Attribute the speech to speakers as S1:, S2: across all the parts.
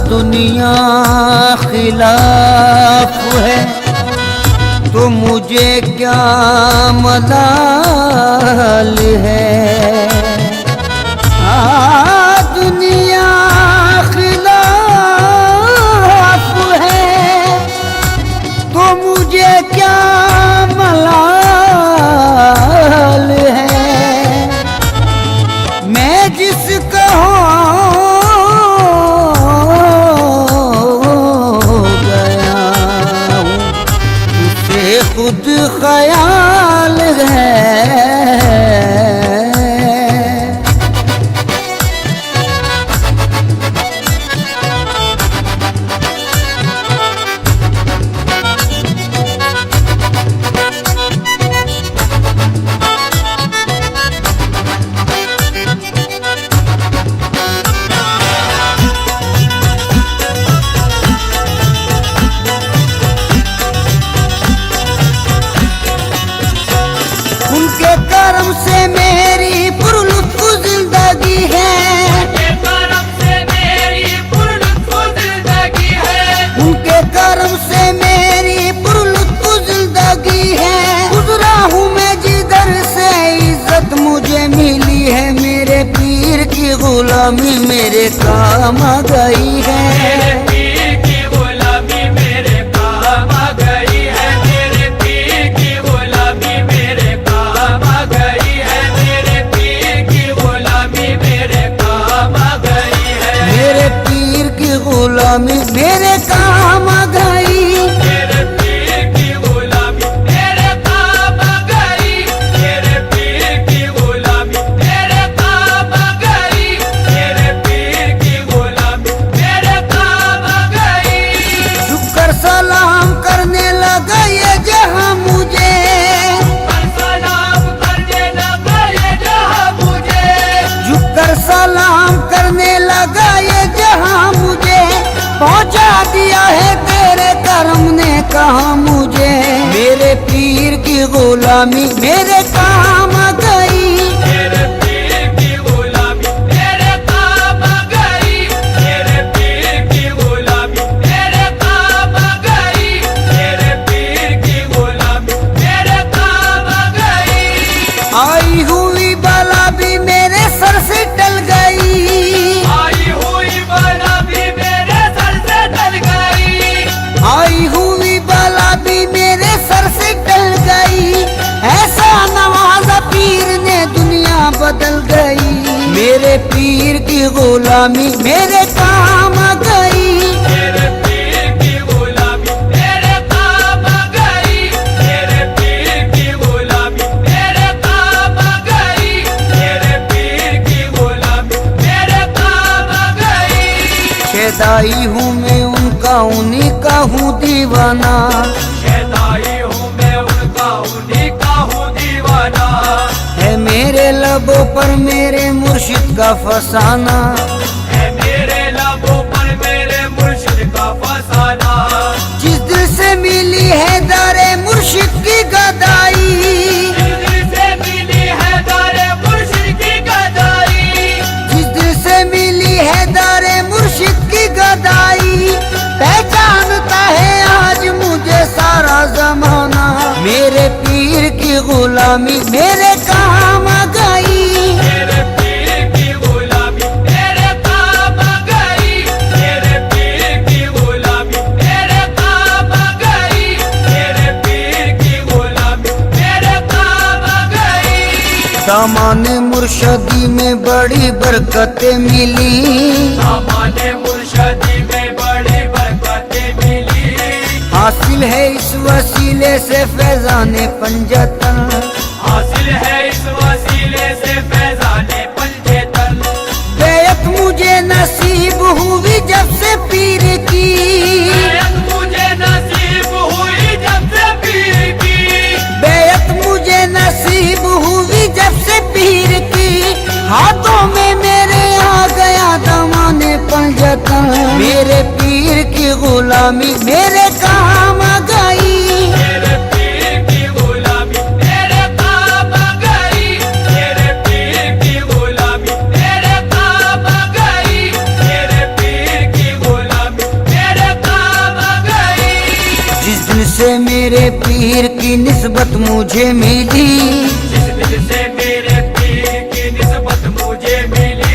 S1: दुनिया खिलाफ है तो मुझे क्या मलाल है। दुनिया खिलाफ है तो मुझे क्या मलाल है। मैं जिसका खुद ख्याल है। उनके करम से मेरी पुरलुत्फ जिंदगी है। उनके करम से मेरी पुरलुत्फ जिंदगी है। उनके करम से मेरी पुरलुत्फ जिंदगी है। गुजरा हूँ मैं जिधर से इज्जत मुझे मिली है। मेरे पीर की गुलामी मेरे काम आ गई है। गुलामी मेरे काम आ गई। मेरे पीर की गुलामी मेरे काम आ गई। मेरे पीर की गुलामी मेरे काम आ गई। मेरे पीर की गुलामी मेरे काम आ गई। झुककर सलाम करने लगा ये जहां मुझे। सलाम करने लगा ये जहां मुझे। झुककर सलाम करने लगा ये जहां मुझे। पहुंचा दिया है तेरे करम ने कहा मुझे। मेरे पीर की गुलामी मेरे काम आ गई। मेरे पीर की गुलामी मेरे काम आ गई। मेरे पीर की गुलामी मेरे काम आ गई। मेरे पीर की गुलामी मेरे काम आ गई। आई हुई बला भी मेरे सर से टल गई। आई हुई बला भी आई हुई बला भी मेरे सर से टल गई। ऐसा नवाजा पीर ने दुनिया बदल गई। मेरे पीर की गुलामी मेरे काम आ गई। मेरे पीर की गुलामी मेरे काम आ गई। मेरे पीर की गुलामी मेरे काम आ गई। मेरे पीर की गुलामी मेरे काम आ गई। शेदाई हूँ मैं उनका उन्हीं का हूँ दीवाना। शेदाई हूँ मैं उनका उन्हीं का हूँ दीवाना। है मेरे लबों पर मेरे मुर्शिद का फसाना। है मेरे लबों पर मेरे मुर्शिद का फसाना। जिस दिल से मिली है दारे मुर्शिद की गदाई। जिस दिल से मिली है दारे मुर्शिद की गदाई। जिस दिल से मिली है दारे मुर्शिद की गदाई। पहचानता है आज मुझे सारा जमाना। मेरे पीर की गुलामी मेरे काम आ गई। मेरे पीर की गुलामी मेरे काम आ गई। मेरे पीर की गुलामी मेरे काम आ गई। मेरे पीर की गुलामी मेरे काम आ गई। सामाने मुर्शदी में बड़ी बरकतें मिली। सामाने मुर्शदी में बड़ी बरकतें मिली। हासिल है इस वसीले से फैजाने पंजतन। हासिल है इस वसीले से फैजाने पंजतन। बेयत मुझे नसीब हुई वतन, मेरे पीर की गुलामी मेरे काम आ गई।
S2: मेरे पीर की गुलामी मेरे काम आ गई, मेरे पीर की गुलामी मेरे काम आ गई, मेरे पीर की गुलामी मेरे काम आ गई।
S1: जिस दिन से मेरे पीर की निस्बत मुझे मिली,
S2: जिस दिन से मेरे पीर की निस्बत मुझे मिली,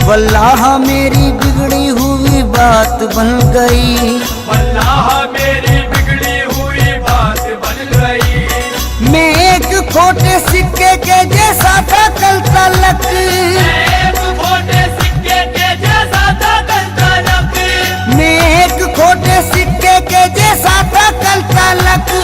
S1: वल्लाह मेरी बिगड़ी हुई बात बन गई।
S2: वल्लाह मेरी बिगड़ी हुई बात बन गई।
S1: मैं एक खोटे सिक्के के जैसा था कल तलक,
S2: एक खोटे सिक्के के जैसा था कल तलक,
S1: मैं एक खोटे सिक्के के जैसा था कल तलक।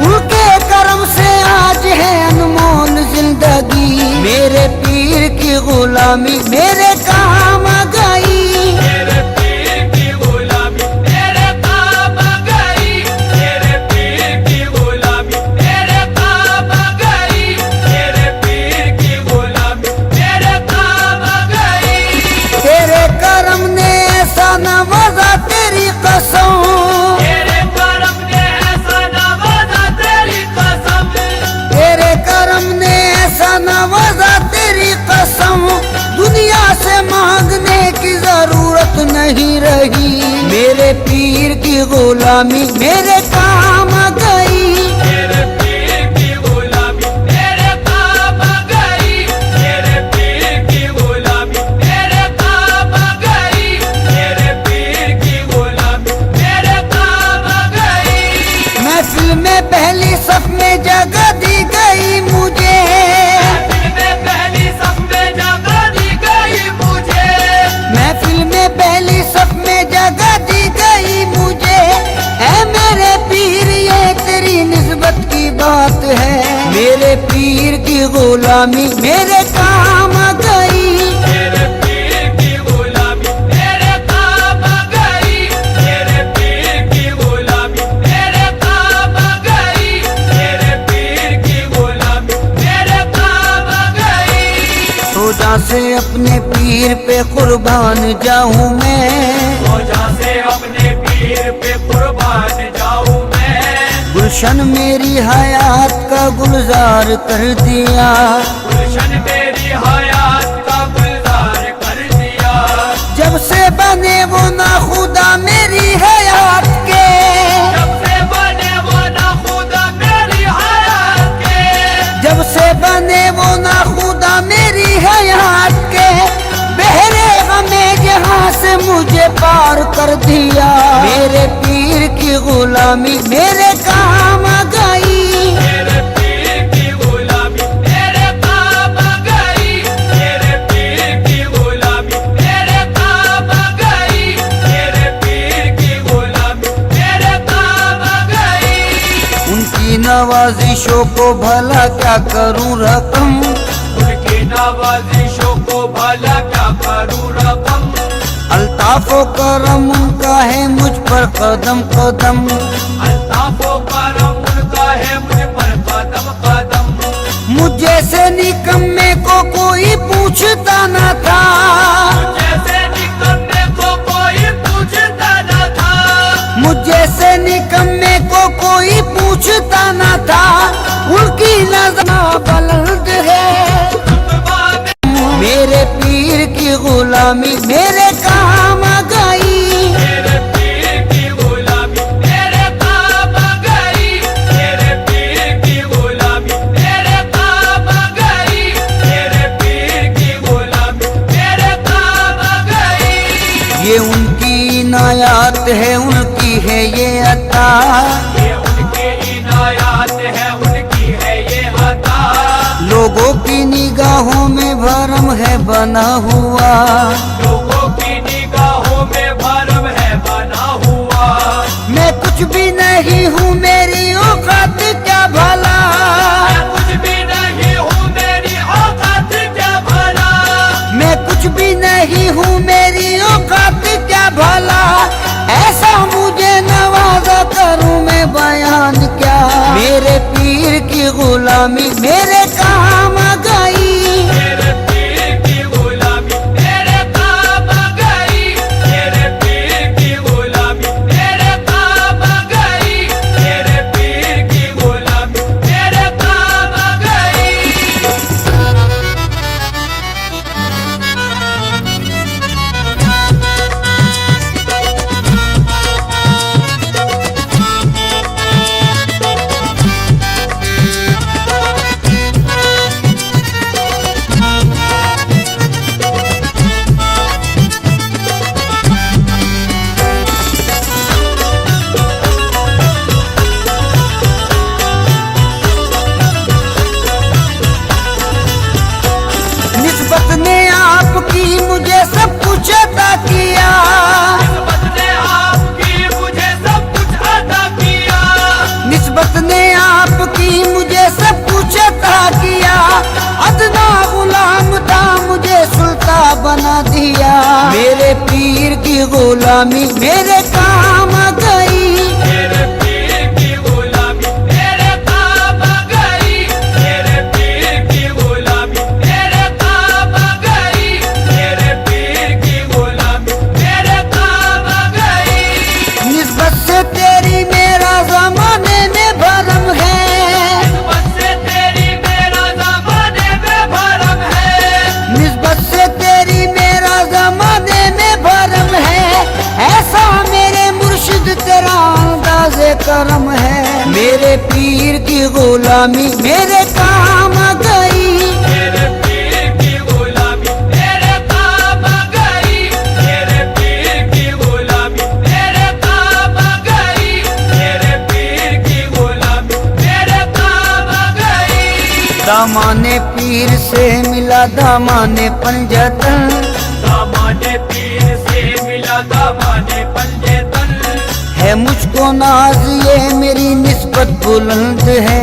S1: उनके करम से आज है अनमोल जिंदगी, मेरे पीर की गुलामी मेरे काम आ गई।
S2: मेरे पीर की गुलामी मेरे काम आ गई, मेरे पीर की गुलामी मेरे काम आ गई, मेरे पीर की गुलामी मेरे काम आ गई।
S1: तेरे करम ने ऐसा नवाजा तेरी कसम,
S2: तेरे करम ने ऐसा नवाजा तेरी कसम,
S1: तेरे करम ने ऐसा नवाजा तेरी कसम। दुनिया से मांगने की जरूरत नहीं रही, मेरे पीर की गुलामी मेरे काम आ गई।
S2: मेरे पीर की गुलामी मेरे काम आ गई, मेरे पीर की गुलामी मेरे काम आ गई, मेरे पीर की गुलामी मेरे काम आ गई।
S1: महफिल में पहली सफ में जगह दी गई मुझे,
S2: महफिल में पहली सफ में जगह दी गई मुझे,
S1: महफिल में पहली सफ में जगह दी गई मुझे। ऐ मेरे पीर ये तेरी निस्बत की बात है, मेरे पीर की गुलामी मेरे काम आ गई।
S2: मेरे पीर की गुलामी मेरे काम आ गई, मेरे पीर की गुलामी मेरे काम आ गई, मेरे पीर की गुलामी मेरे काम आ गई।
S1: सोजा से अपने पीर पे कुर्बान जाऊं मैं,
S2: रोजा से अपने पीर पे कुर्बान जाऊं मैं,
S1: गुलशन मेरी हयात का गुलजार कर दिया।
S2: गुलशन मेरी हयात का गुलजार कर दिया।
S1: जब से बने वो ना खुदा मेरी हयात के,
S2: जब से बने वो ना खुदा मेरी हयात के,
S1: जब से बने वो ना खुदा मेरी हयात के। बहरे हमें जहाँ से मुझे पार कर दिया, मेरे पीर की गुलामी मेरे काम आ गई।
S2: मेरे पीर की गुलामी मेरे काम आ गई, मेरे पीर की गुलामी मेरे काम आ गई, मेरे पीर की गुलामी मेरे काम आ गई।
S1: उनकी नवाजिशों को भला क्या करूं रकम,
S2: उनकी नवाजिशों को भला क्या करूं रकम,
S1: अल्ताफो करम उनका है मुझ पर कदम कदम।
S2: अल्ताफो करम उनका है मुझ पर कदम कदम।
S1: मुझ जैसे निकम्मे को कोई पूछता न था,
S2: जैसे निकम्मे को कोई पूछता न था,
S1: मुझ जैसे निकम्मे को कोई पूछता न था। उनकी नज़र बुलंद है, मेरे पीर की गुलामी मेरे काम आ गई।
S2: मेरे पीर की गुलामी मेरे काम आ गई, मेरे पीर की गुलामी मेरे काम आ गई, मेरे पीर की गुलामी मेरे काम आ गई।
S1: ये उनकी इनायत है, उनकी है ये अता,
S2: ये उनकी इनायत है, उनकी है ये अता।
S1: लोगों की निगाहों में भरम है बना हुआ,
S2: लोगों की निगाहों में भरम है बना हुआ।
S1: मैं कुछ भी नहीं हूँ मेरी औकात क्या भला,
S2: मैं कुछ भी नहीं हूँ मेरी औकात क्या भला,
S1: मैं कुछ भी नहीं हूँ मेरी औकात क्या भला। ऐसा मुझे नवाजा करूँ मैं बयान क्या, मेरे पीर की गुलामी मेरे काम आ गई।
S2: मेरे पीर की गुलामी मेरे काम आ गई, मेरे
S1: की गुलामी मेरे काम आ गई।
S2: मेरे पीर की गुलामी मेरे काम आ गई। मेरे पीर की गुलामी मेरे काम आ गई। मेरे पीर की गुलामी मेरे काम आ गई।
S1: निस्बत से तेरी मेरा जमाने में भरम है,
S2: निस्बत से तेरी मेरा ज़माने में भरम है।
S1: निस्बत से तेरी मेरा जमाने में भरम है। ऐसा मेरे मुर्शिद तेरा अंदाज़े करम है। मेरे पीर की गुलामी मेरे काम आ गई।
S2: मेरे पीर की गुलामी मेरे काम आ गई। मेरे पीर की गुलामी मेरे काम आ गई। मेरे पीर की गुलामी मेरे काम आ गई।
S1: दामाने पीर से मिला दामाने पंजतन,
S2: दामाने पीर से मिला दामाने पंजतन।
S1: है मुझको नाज ये मेरी निस्बत बुलंद है।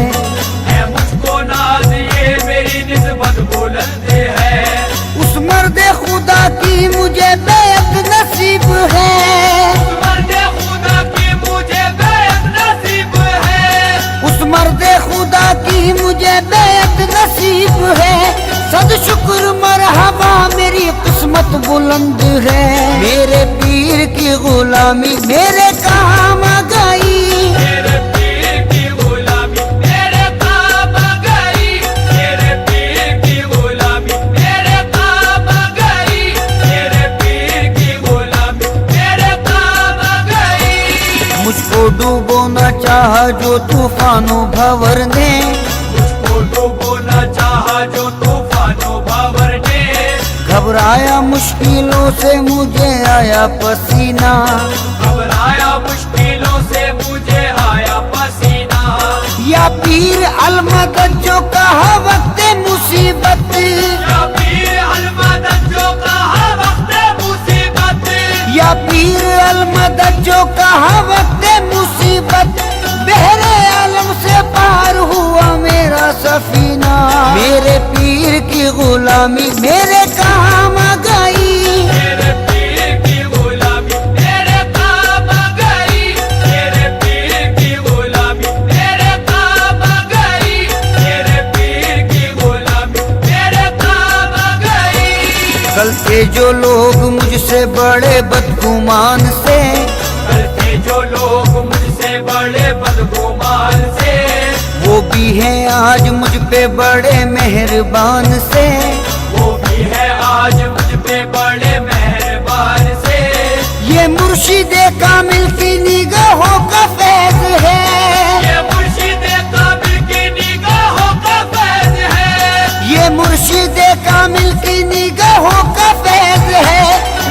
S2: मुझको नाज ये मेरी निस्बत बुलंद है।
S1: उस मर्द खुदा की मुझे बेअत नसीब है।
S2: मर्द खुदा की मुझे बेअत नसीब है।
S1: उस मर्द खुदा की मुझे बेअत नसीब है। सद शुक्र मरहबा मेरी किस्मत बुलंद है। मेरे पीर की गुलामी मेरे काम आ गई।
S2: मेरे पीर की गुलामी मेरे काम आ गई। मेरे पीर की गुलामी मेरे काम आ गई। मेरे पीर की गुलामी मेरे काम आ गई।
S1: मुझको डूबोना चाहा जो तूफानों भंवर ने,
S2: मुझको डूबोना चाहा जो तूफानों भंवर ने।
S1: घबराया मुश्किलों से मुझे आया पसीना।
S2: घबराया मुश्किलों से मुझे आया पसीना।
S1: या पीर अलमदद जो कहा वक्त मुसीबत,
S2: या पीर अलमदद जो कहा वक्त मुसीबत।
S1: या पीर अलमदद जो कहा वक्त मुसीबत। बहरे आलम से पार हुआ मेरा सफीना। मेरे पीर की गुलामी मेरे काम आ गई।
S2: मेरे पीर की गुलामी मेरे काम आ गई। मेरे पीर की गुलामी मेरे काम आ गई। मेरे पीर की गुलामी मेरे काम आ गई।
S1: कल के जो लोग मुझसे बड़े बदगुमान से,
S2: करते जो लोग मुझसे बड़े बदगुमान से।
S1: वो भी हैं आज मुझ पे बड़े मेहरबान से।
S2: वो भी है आज मुझ पे बड़े मेहरबान से।
S1: ये मुर्शिदे कामिल की निगाहों का फैज है।
S2: ये मुर्शिदे कामिल की निगाहों का फैज है।
S1: ये मुर्शिदे कामिल की निगाहों का फैज है।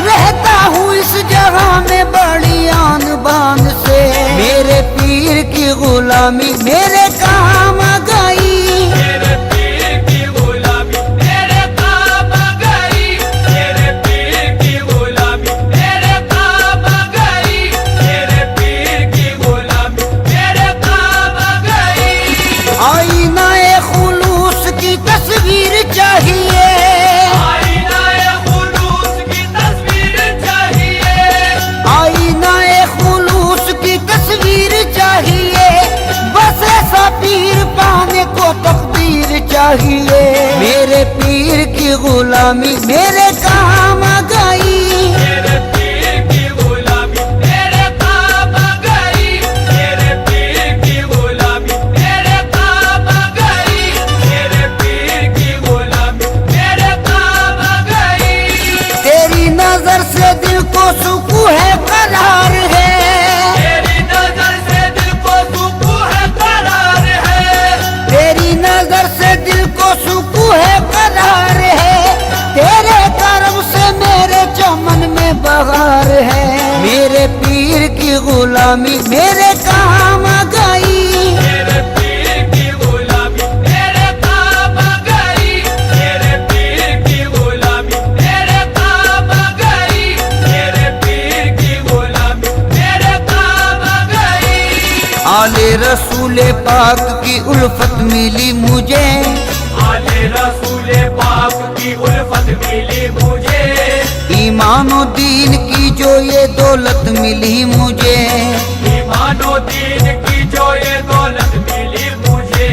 S1: रहता हूँ इस जगह में बड़ी आन बान से। मेरे पीर की गुलामी मेरे काम आ गई।
S2: मेरे पीर की गुलामी मेरे काम आ गई। मेरे पीर की गुलामी मेरे काम आ गई। मेरे पीर की गुलामी मेरे काम आ गई।
S1: आईनाए खुलूस की तस्वीर चाहिए।
S2: आईनाए खुलूस की तस्वीर चाहिए।
S1: आईनाए खुलूस की तस्वीर चाहिए। बस ऐसा पीर पाने को तकदीर चाहिए। मेरे पीर की गुलामी मेरे काम आ गई।
S2: मेरे पीर की गुलामी मेरे काम आ गई। मेरे पीर की गुलामी मेरे काम आ गई। मेरे पीर की गुलामी मेरे काम आ गई।
S1: तेरी नजर से दिल को सुकून है करार है।
S2: तेरी नजर से दिल को सुकून है करार है।
S1: तेरी नजर से दिल को सुकून है करार है। तेरे करम से मेरे चमन में बहार है। मेरे पीर की गुलामी मेरे काम आ गई।
S2: मेरे पीर की गुलामी मेरे काम आ गई। मेरे पीर की गुलामी मेरे काम आ गई। मेरे पीर की गुलामी मेरे काम आ गई।
S1: आले रसूले पाक की उल्फत मिली मुझे।
S2: आले रसूले पाक की उल्फत मिली मुझे।
S1: ईमान ईमानो दीन की जो ये दौलत मिली मुझे,
S2: ईमानो दीन की जो ये दौलत मिली मुझे,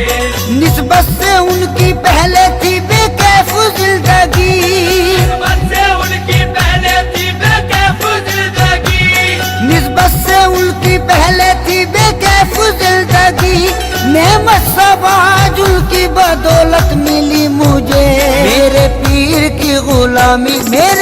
S1: निस्बत से उनकी पहले थी बेकैफ जिंदगी,
S2: निस्बत से उनकी पहले थी बेकैफ जिंदगी,
S1: निस्बत से उनकी पहले थी बेकैफ जिंदगी, नेमत सबाज उनकी बदौलत मिली मुझे। मेरे पीर की गुलामी, मेरे